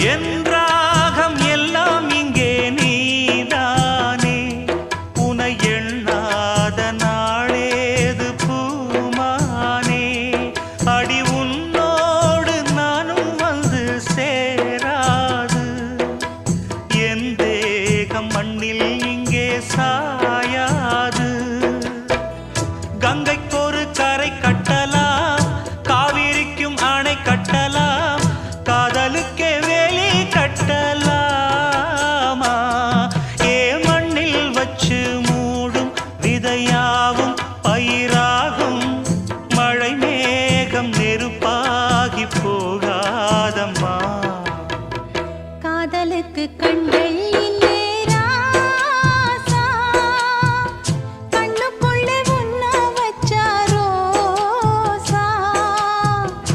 என் ராகம் எல்லாம் இங்கே நீதானே உனை எண்ணாத நாளேது பூமானே அடி உன்னோடு நானும் வந்து சேராது என் தேகம் மண்ணில் இங்கே சாயாது கங்கைக்கொரு கரை கட்டலாம் காவிரிக்கும் அணை கட்ட